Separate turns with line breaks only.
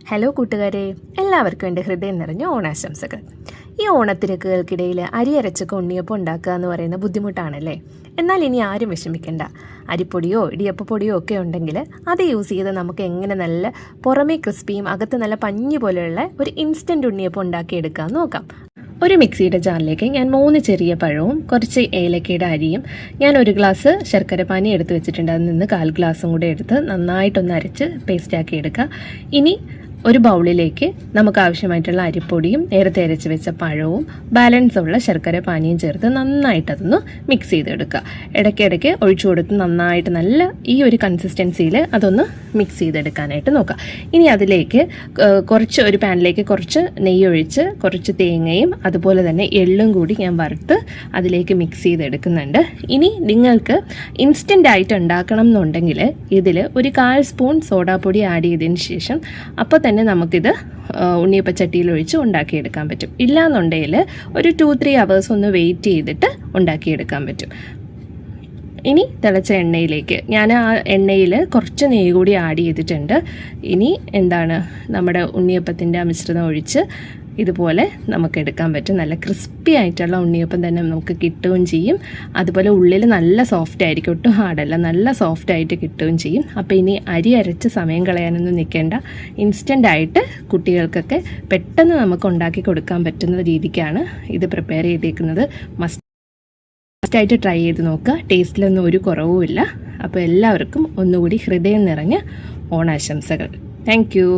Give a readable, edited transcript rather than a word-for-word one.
Hello കൂട്ടുകാരെ, എല്ലാവർക്കും എൻ്റെ ഹൃദയം നിറഞ്ഞ ഓണാശംസകൾ. ഈ ഓണത്തിരക്കുകൾക്കിടയിൽ അരി അരച്ചൊക്കെ ഉണ്ണിയപ്പം ഉണ്ടാക്കുക എന്ന് പറയുന്ന ബുദ്ധിമുട്ടാണല്ലേ. എന്നാൽ ഇനി ആരും വിഷമിക്കേണ്ട. അരിപ്പൊടിയോ ഇടിയപ്പപ്പൊടിയോ ഒക്കെ ഉണ്ടെങ്കിൽ അത് യൂസ് ചെയ്ത് നമുക്ക് എങ്ങനെ നല്ല പുറമേ ക്രിസ്പിയും അകത്ത് നല്ല പഞ്ഞി പോലെയുള്ള ഒരു ഇൻസ്റ്റൻറ്റ് ഉണ്ണിയപ്പം ഉണ്ടാക്കിയെടുക്കാമെന്ന് നോക്കാം. ഒരു മിക്സിയുടെ ജാറിലേക്ക് ഞാൻ 3 ചെറിയ പഴവും കുറച്ച് ഏലക്കയുടെ അരിയും ഞാൻ 1 ഗ്ലാസ് ശർക്കര പാനി എടുത്ത് വെച്ചിട്ടുണ്ട്. അതിൽ നിന്ന് 1/4 ഗ്ലാസും കൂടെ എടുത്ത് നന്നായിട്ടൊന്ന് അരച്ച് പേസ്റ്റാക്കി എടുക്കുക. ഇനി ഒരു ബൗളിലേക്ക് നമുക്ക് ആവശ്യമായിട്ടുള്ള അരിപ്പൊടിയും നേരത്തെ അരച്ച് വെച്ച പഴവും ബാലൻസ് ഉള്ള ശർക്കര പാനിയും ചേർത്ത് നന്നായിട്ടതൊന്ന് മിക്സ് ചെയ്തെടുക്കുക. ഇടയ്ക്കിടയ്ക്ക് ഒഴിച്ചു കൊടുത്ത് നന്നായിട്ട് നല്ല ഈ ഒരു കൺസിസ്റ്റൻസിയിൽ അതൊന്ന് മിക്സ് ചെയ്തെടുക്കാനായിട്ട് നോക്കുക. ഇനി അതിലേക്ക് ഒരു പാനിലേക്ക് കുറച്ച് നെയ്യ് ഒഴിച്ച് കുറച്ച് തേങ്ങയും അതുപോലെ തന്നെ എള്ളും കൂടി ഞാൻ വറുത്ത് അതിലേക്ക് മിക്സ് ചെയ്തെടുക്കുന്നുണ്ട്. ഇനി നിങ്ങൾക്ക് ഇൻസ്റ്റൻ്റ് ആയിട്ട് ഉണ്ടാക്കണം എന്നുണ്ടെങ്കിൽ ഇതിൽ ഒരു 1/4 സ്പൂൺ സോഡാപ്പൊടി ആഡ് ചെയ്തതിന് ശേഷം അപ്പോൾ തന്നെ നമുക്കിത് ഉണ്ണിയപ്പച്ചട്ടിയിൽ ഒഴിച്ച് ഉണ്ടാക്കിയെടുക്കാൻ പറ്റും. ഇല്ലാന്നുണ്ടെങ്കിൽ ഒരു 2-3 hours ഒന്ന് വെയിറ്റ് ചെയ്തിട്ട് ഉണ്ടാക്കിയെടുക്കാൻ പറ്റും. ഇനി തിളച്ച എണ്ണയിലേക്ക് ഞാൻ ആ എണ്ണയിൽ കുറച്ച് നെയ്യ് കൂടി ആഡ് ചെയ്തിട്ടുണ്ട്. ഇനി നമ്മുടെ ഉണ്ണിയപ്പത്തിൻ്റെ മിശ്രിതം ഒഴിച്ച് ഇതുപോലെ നമുക്ക് എടുക്കാൻ പറ്റും. നല്ല ക്രിസ്പി ആയിട്ടുള്ള ഉണ്ണിയപ്പം തന്നെ നമുക്ക് കിട്ടുകയും ചെയ്യും. അതുപോലെ ഉള്ളിൽ നല്ല സോഫ്റ്റ് ആയിരിക്കും, ഒട്ടും ഹാർഡല്ല, നല്ല സോഫ്റ്റ് ആയിട്ട് കിട്ടുകയും ചെയ്യും. അപ്പോൾ ഇനി അരി അരച്ച് സമയം കളയാനൊന്നും നിൽക്കേണ്ട. ഇൻസ്റ്റൻ്റ് ആയിട്ട് കുട്ടികൾക്കൊക്കെ പെട്ടെന്ന് നമുക്ക് ഉണ്ടാക്കി കൊടുക്കാൻ പറ്റുന്ന രീതിക്കാണ് ഇത് പ്രിപ്പയർ ചെയ്തേക്കുന്നത്. മസ്റ്റായിട്ട് ട്രൈ ചെയ്ത് നോക്കുക. ടേസ്റ്റിലൊന്നും ഒരു കുറവുമില്ല. അപ്പോൾ എല്ലാവർക്കും ഒന്നുകൂടി ഹൃദയം നിറഞ്ഞ ഓണാശംസകൾ. Thank you.